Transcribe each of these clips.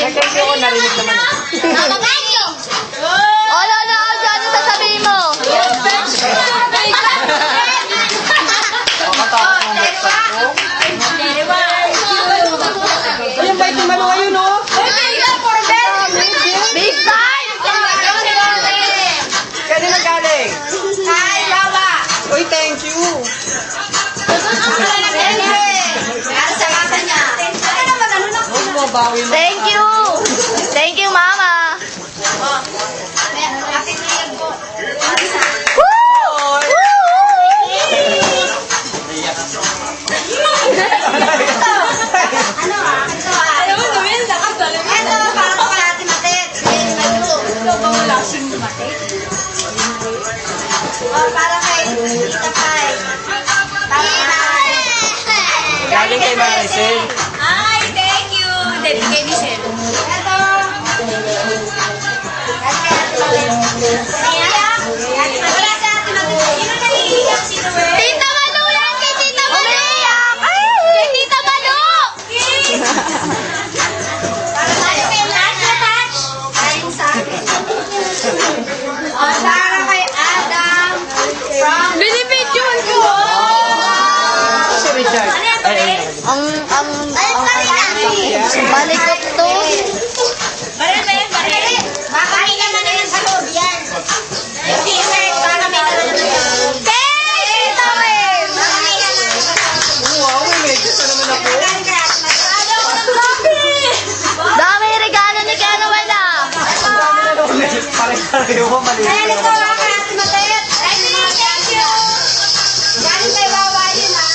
Nag-thank you ko, narinig naman. Ano, ano sasabihin mo? Ayun, bait ni Malu ngayon, no? Big time! Kaya na galing. Uy, thank you. Huwag mo, bawi mo. Thank you! Thank you, Mama! Woo! Para kay Tita Pai. Galing kay Maricel. Ay, thank you. Dedi kay Michelle. Ito. Tita Malu yan! Kay Tita Malu! Kay Tita Malu! Para kay Adam from Binibidyohan ko! Si Richard. Ang malikot to. Baril ba yan? Baril? Makahinga na na yan sa loob yan. Hindi, sir. Para may dalawa na yan. Kay Tita Mel! Makahinga na na sa Wow, may medyo pa naman ako. Dami regalo ni Kanuel ah! Ang dami na daw. Pare-pareho ko, mali. Ayan, ito lang kay Ate Matayat. Thank you. Galing kay Wawa yun, ha?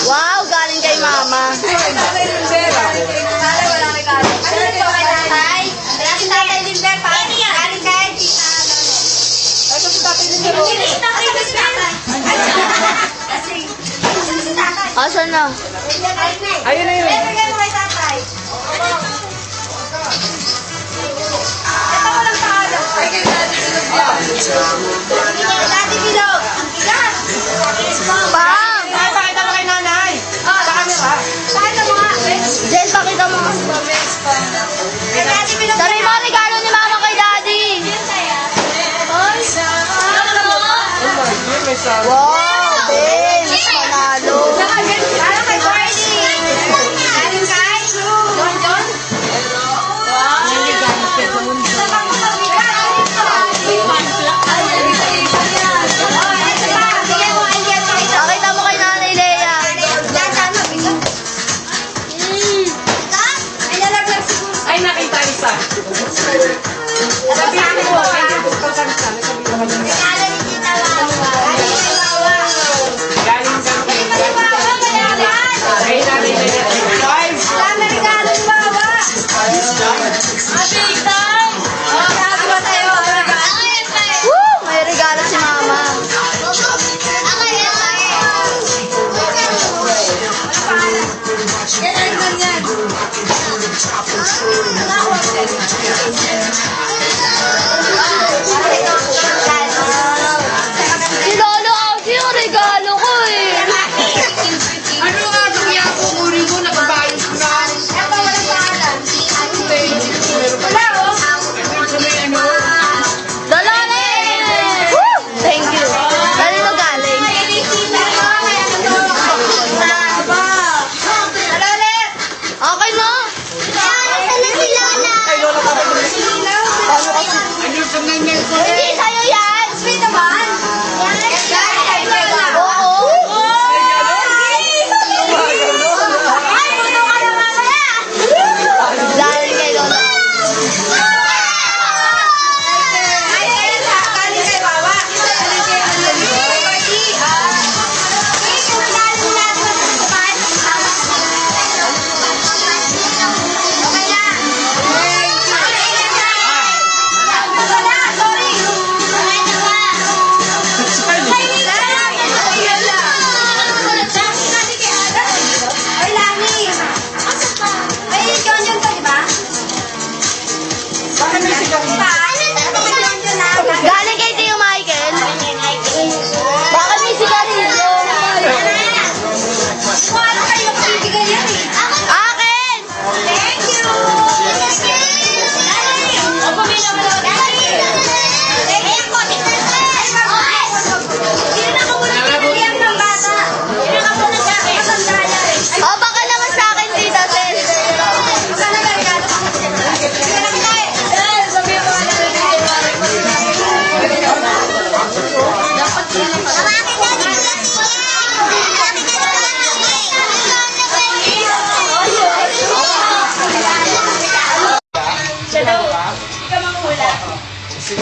Wow, galing kay Mama. Para wala may galing. Ano ito kay Tatay? Galing Tatay Limber, pa. Galing kay Tita. Ito si Tatay Lindero. Hindi, si Tatay Limber. Kasi, si Tatay. Asan na? Ayun na yun. Bigyan mo kay Tatay. Ito ko lang pangalan. Ay, kay Daddy Bilog yan. Daddy Bilog. Ang bigat. Bam! Ay, pakita mo kay nanay. Sa camera. Saan ang mga Jen, pakita mo. kay Daddy Bilog? Sabi mo regalo ni Mama kay Daddy. May sabi. Wow, Ben! Panalo. Galing kay Barney. Galing kay Don Don. Wow. Isa pang mga bigat. Pakita mo kay Nanay Lea. Ay, nakita isa. Sabihin mo. Ay, dito ka sa isa. Nagsabihin ka kami.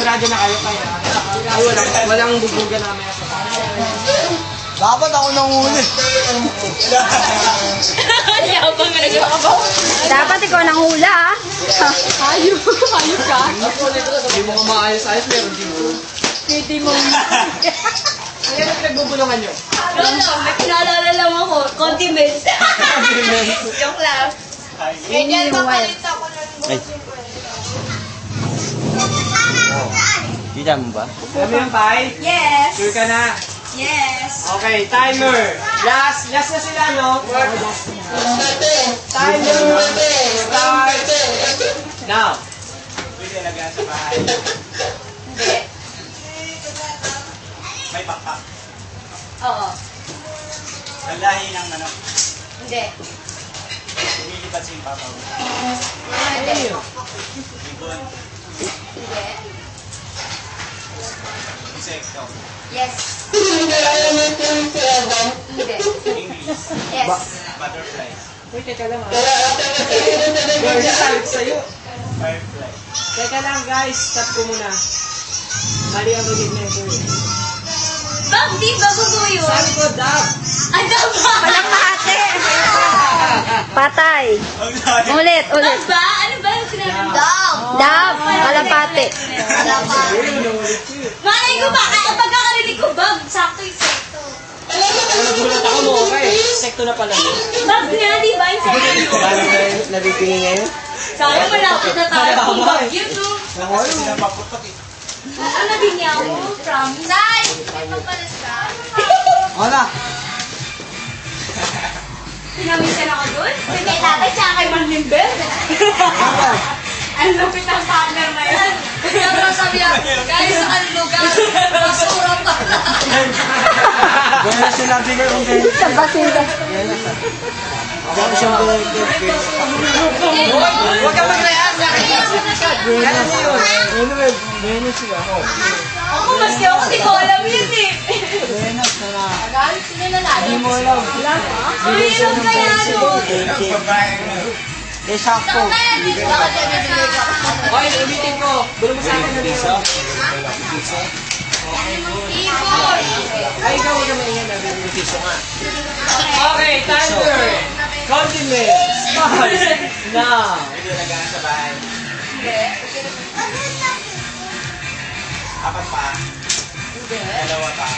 Sigurado na kayo kaya. Ay, walang bubugan namin sa Dapat ako nanguli. Dapat ikaw nang hula, ah. Hayop ka. Hindi mo maayos-ayos, meron din mo. Pwede mo. Ano yung pinagbubulungan nyo? May kinalala lang ako. Condiments. Joke lang. Ganyan, papalit ako ng Kita mo ba? Alam mo yung pie? Yes. Sure ka na? Yes. Okay, timer. Last na sila, no? Timer. Start. Now. Pwede lagyan sa bahay. Hindi. May pakpak. Oo. Kalahi ng manok. Hindi. Lumilipat sa yung papaw. Hindi. Ibon. Hindi. Insekto. Yes. Hindi. English. Yes. Butterfly. Uy, teka lang, ha? Girl, salit sa'yo. Firefly. Teka lang, guys. Stop ko muna. Mali ang magiging nito, eh. Bang, di ba gusto yun? Sabi ko, dab. Ano ba? Walang mahate. Patay. Ulit. Ba? Ano ba yung sinabi mo? Dab. Kalapate. Malay ko ba? Ang pagkakarinig ko, bag. Sakto yung sekto. Nagulat ako mo, okay. Sekto na pala. Bag nga, di ba? Yung sekto. Paano na nabibigay ngayon? Sayang malapit na tayo kung bag yun, no? Kasi sila paputok eh. Ano din niya ako? Promise. Nay! May papalit ka? Wala. Pinamisan ako doon? Kay tatay tsaka kay Manlimbel. Ang lupit ng partner na yan. Pero sabi niya, guys, sa anong lugar? Masurang ka lang. Wala sinabi ko yung ganyan. Sa basura. Diyan siyang blanket. Huwag ka mag-react. Kaya na yun. Anyway, Venus siya. Ako, maski ako, di ko alam yun eh. Venus na na. Agal, sino na natin? Hindi mo alam. Ang hirap kaya nun. Eh, sakto. Okay, ulitin ko. Gulo mo sa akin na dito. Ay, ikaw huwag ka maingay na. Okay, timer. Condiment. Start. Now. Pwede lagyan sa bahay. Apat pa. Dalawa pa.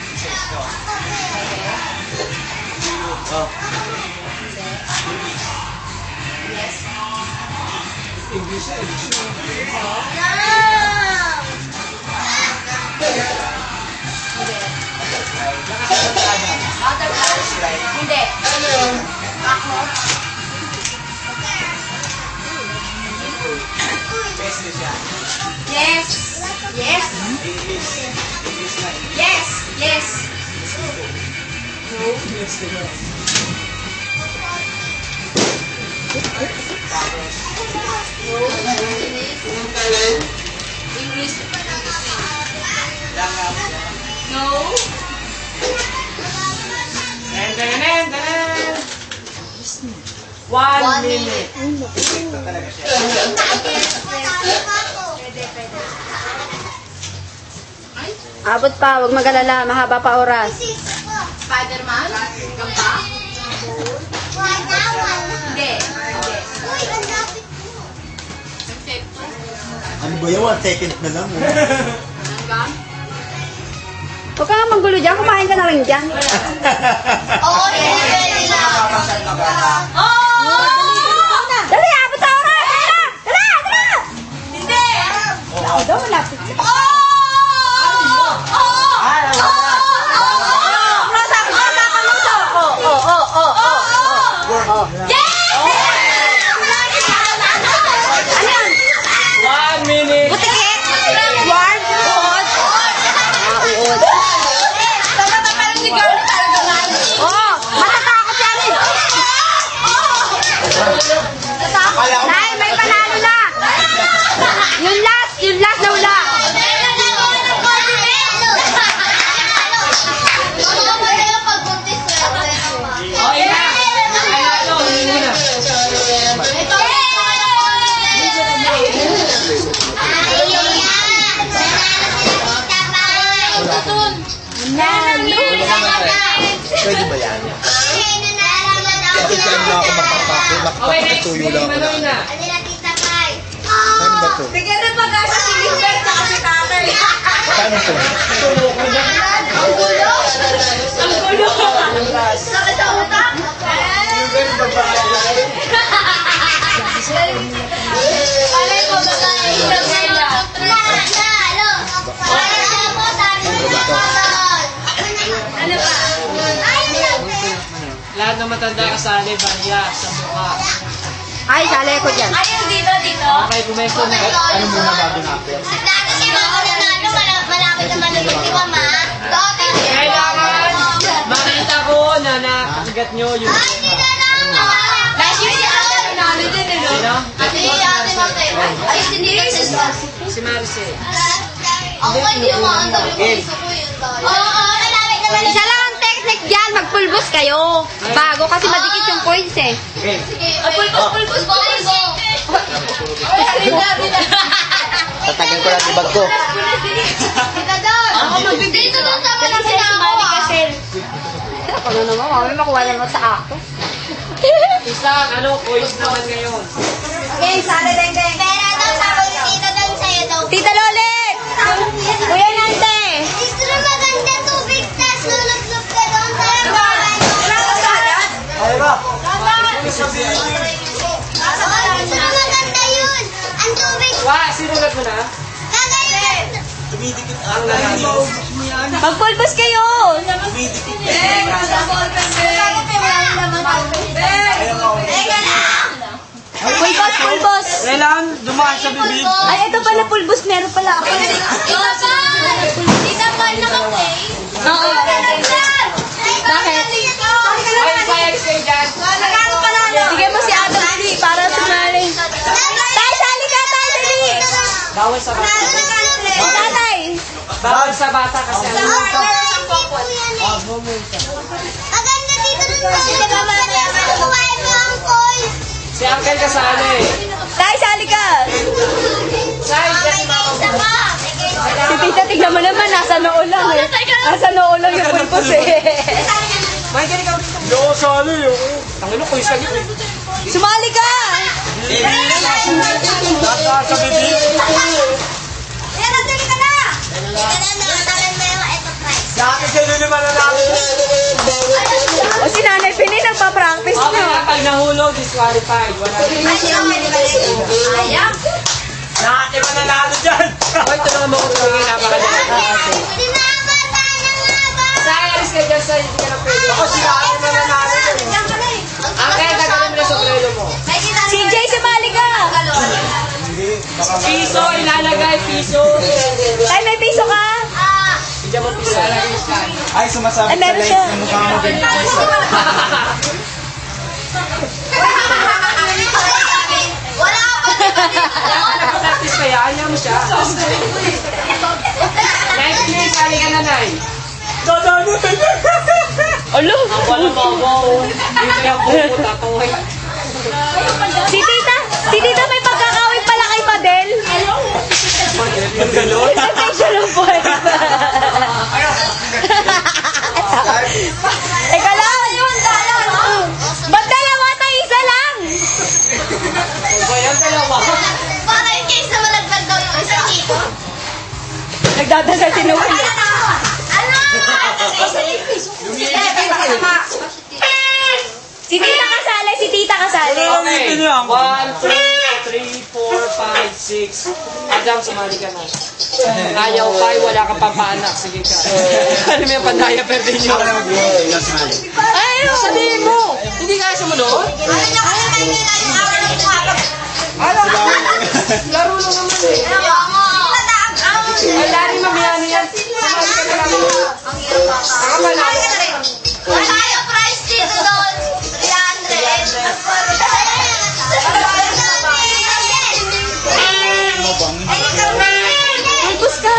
Insekto. Oh. English na. Hindi. Peste siya. Yes. Yes. English. English na. Yes. Yes. English. Langaw. No. Ten. 1 minute. Insekto talaga siya. Abot pa, huwag mag-alala, mahaba pa oras. Spider-Man? Gamba? Hindi. Insecto? Ano ba yun? 1 second na lang. Hanggang? Huwag ka nga manggulo dyan, kumain ka na rin dyan. Oo, hindi na. Oo! Dali, abot sa oras! Dala! Hindi! Oo daw, malapit. Oo! Ano yun? 1 minute. Butikit? Ward? Uod? Uod. Oo, matatakot yan eh. Nay, may panalo na. Yung last na wala. Okay na. Ay, ano, hindi muna. Okay, next. Tuyo Bigyan lang mo ako na. Ano na, Tita Kai? Saan ba to? Bigyan ng pag-asa si Lizbeth at si Tatay. Saan to? Ang gulo. Ang gulo. Sakit sa utak. Alay ko, babae. Halo. Halo mo, sabi mo na motor. Ano ba? Lahat ng matanda kasali, barya sa mukha. Ay, sali ko dyan. Ayun, dito, dito. Okay, pumesto na. Ano muna bago natin? Dati si Mama nanalo, malapit naman na yung Mama. Dati si Kailangan makita ko na nakagat nyo yung... Ay, hindi na lang. Last year si Ate nanalo din, eh, no? Sino? Ate Mate. Ay, hindi kasi Si Maricel. ako hindi umaandar yung piso ko yun. Oo, malapit naman. Isa lang ang technique dyan, magpulbos kayo. Bago kasi madikit yung points eh. Okay. Pulbos ko. Tatagan ko lang ibag ko. Dito doon. Ako dito doon sa malapit na ako. Ako na naman, mami makuha naman sa ako. Isang points naman ngayon. Okay, sali deng deng. Pera daw sabi ni Tito doon sa'yo daw. Tita Lolit! Kuya Nante! Dito na maganda tubig, tas lulog-log ka doon sa Ay ba? Dito na maganda yun. Ang tubig. Wah, sinulat mo na? Kagayon. Dumidikit ang nanalo. Magpulbos kayo! Dumidikit. Pulbos, pulbos! Kailangan dumaan sa bibig. Ay, ito pala pulbos, meron pala ako. Tita Paul naka-play. Oo. Bakit? Ay, payag kayo dyan. Bigyan mo si Adam Lee para sumali. Tay, sali ka, tay, dali! Bawal sa bata. Tatay! Bawal sa bata kasi ano. Maganda dito ng kumain mo ang coin. Si Uncle kasali. Tay, sali ka! Say, dyan si Mama. Si Tita, tignan mo naman, nasa noo lang eh. Nasa noo lang yung pulbos eh. May galing ka. Hindi ako sali yun. Tangin ko yung sagit eh. Sumali ka! Nasa sa bibig. Ayan, nagdali ka na. Nakatalan mo yung eto prize. Dati kayo naman na namin. O si Nanay Pini, nagpa-practice Okay na. na, pag nahulog, disqualified. Wala na. Ay, sino pwede ba rin? Ayan. Dati ba nanalo dyan? Okay, tulungan mo ko tumingin. Napakadali. Hindi na ba tayo nga ba? Say, alis ka dyan, Say. Hindi ka na pwede. Ako sila ako na nanalo dyan. Diyan ka na eh. Okay, tagalin mo na sombrero mo. CJ, sumali ka! Piso, ilalagay, piso. Tay, may piso ka? Bigyan mo piso. Ay, sumasabi Ay, sa meron live siya. ng mukha mo ganito. Wala pa Practice kaya, ayaw mo siya. Next place, sali ka na, Nay. Alo! Ang walang babaw. Dito yung buko, tatoy. Si Tita may pagkakawin pala kay Padel. Yung gano'n? Attention ng boy. Teka lang. Ba't dalawa tayo isa lang? Ba yan, dalawa? Para in case na malaglag daw yung isa dito. Nagdadasal si Noel. Si Tita kasali, si Tita kasali. Okay. 1, 2, 3, 4, 5, 6. Adam, sumali ka na. Ayaw pa, wala kang pampanak. Sige ka. Ano mo yung pandaya, pwede nyo. Ay, sabihin mo. Hindi kaya sumunod? Laro lang naman eh. Ay, lari mamaya yan. Sumali ka na lang. Ako manalo. Wala yung price dito doon. 300. Pulbos ka.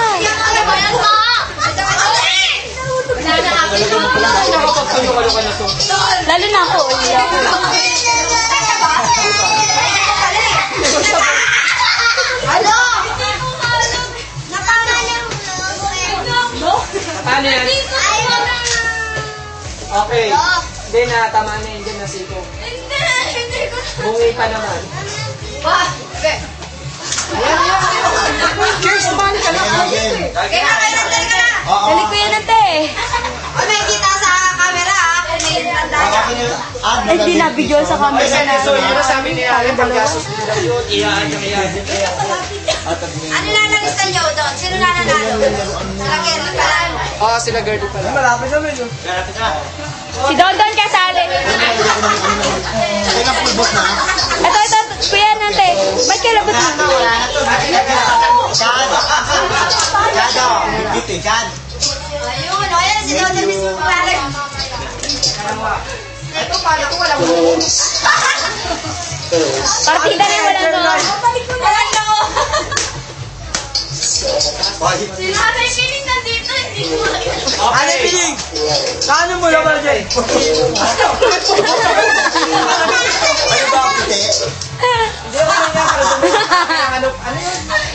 Nakapagpalo ka na to. Lalo na ako. Ano? Paano yan? Okay. Hindi na, tama na yun. Diyan na siko. Bungi pa naman. Cheers, sumali ka na. Kaya na. Dali ko yan ate. O, may kita sa camera ah. Kung may tanda. Ay, di na video sa camera na. So, yun ang sabi ni Alan, pagkasos nila yun, iyaan niya. Ano nanalistan nyo doon? Sino nananalo? Sila Kerry pa lang. Oo, sila Gertie pala. Malapit na medyo. Si Dondon kasali. Kaya full boss na. Ito, kuya nante. Ba't kayo labot mo? Chad. Chad o. Dito, Chad. Ayun, o yan, si Dodon mismo pala. Ito, paano ko walang Partida na wala no. Balik ko na lang ako. Sila na piling nandito, hindi ko Ano piling? Kano mo naman dyan?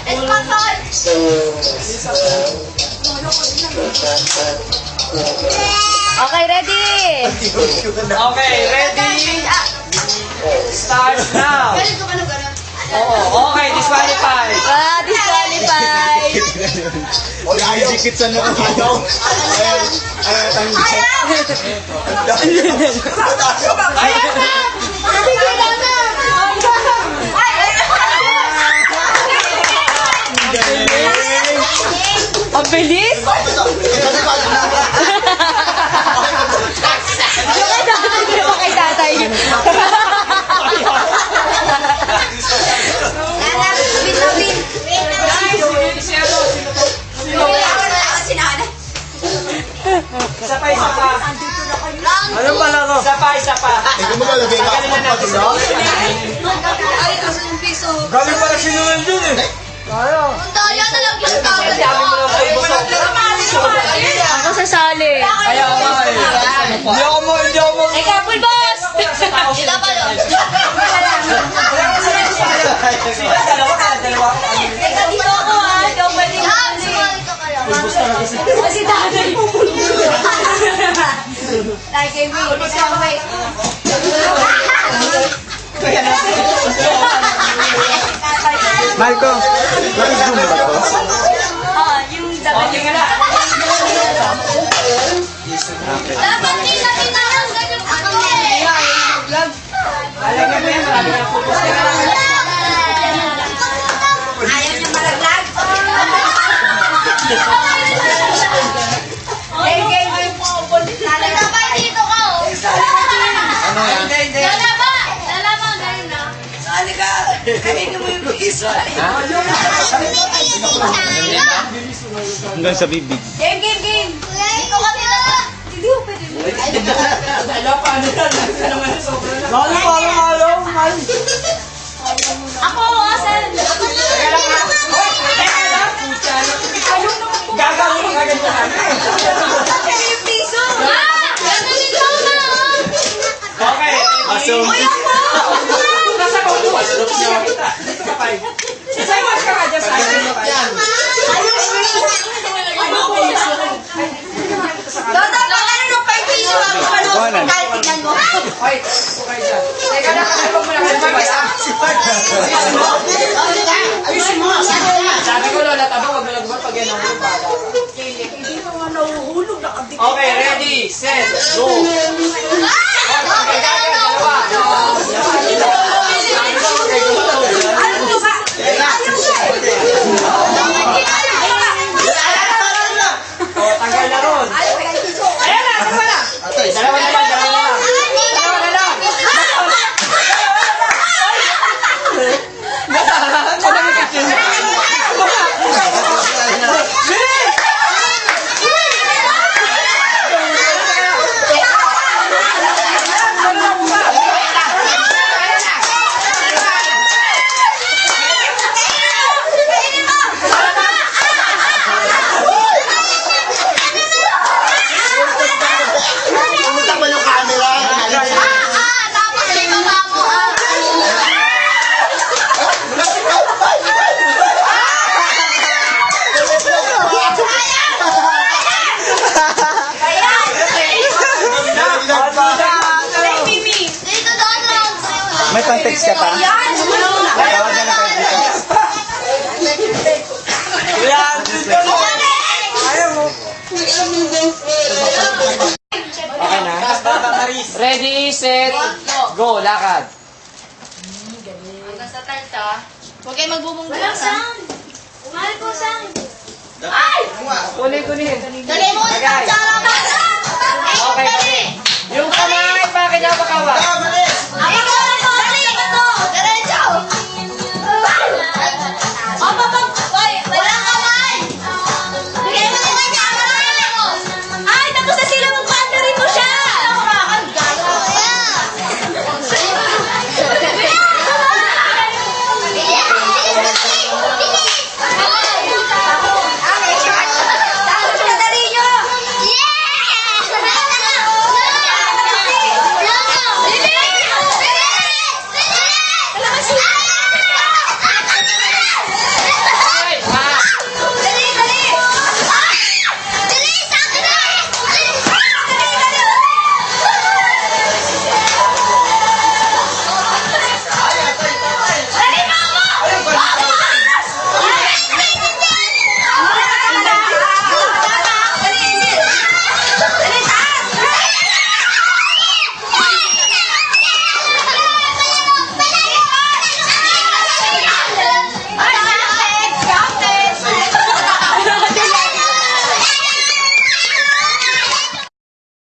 Ano ba ang puti? Espasol! Okay, ready? Okay, ready? Start now. Galing ko ba nung gano'n? Oo, okay, disqualified. Ah, disqualified. O, nakikikit sa nung ano? Ay, tangi. Ayan na! Sige na na. Ang bilis. Yung kay tatay. Bin. Isa pa, isa pa. Ano pala ko? Isa pa, isa pa. Ikaw mo malagay ka ako pagpagino? Galing pala sinulan dun eh. Sabi mo lang po, busog. Ako sasali. Ayaw nga eh. Hindi ako mo. Ikaw, full boss. Dalawa. Dito ako ha. Hindi ako pwedeng kasi tatay mo. Like a me, this one way. Marco, nag-zoom ba to? Yung Okay ka na. Dapat kita lang. Ako eh. Alam mo yan, marami na focus ka na. Ayaw niyo malaglag? Lalabay dito ka oh. Ano yan? Lalabang ganun na. Hanggang sa bibig. Game. Dito ka nila. Hindi ko pwede mo. Alam, paano yan? Ka naman yung sobra na. Ako, Asen. Gagawin mo kagad mo namin. Yung piso. Ganun ito na. Okay. Nasa ko po. Dito ka pa. Isaywas ka nga dyan sa akin. Dodo, ano nung 5 piso? Kahit tignan mo. Hoy, okay dyan. Teka na, huwag mo na kayo. Sabi ko, Lola, taba, huwag mo lagman pag yan ang mga bata. Okay, ready, set, go. Tanggal na ron. Ayan na, isa pa na. Dalawa na lang, dalawa na lang. Dalawa na lang. May pang-text ka pa? Tawag ka na kayo dito. Okay na? Ready, set, go, lakad. Hanggang sa tarta. Huwag kayo magbubong-bong. Umali ko, Sam. Kunin. Dali mo ulit ang tsara ka. Okay. Yung kamay, bakit napakawa?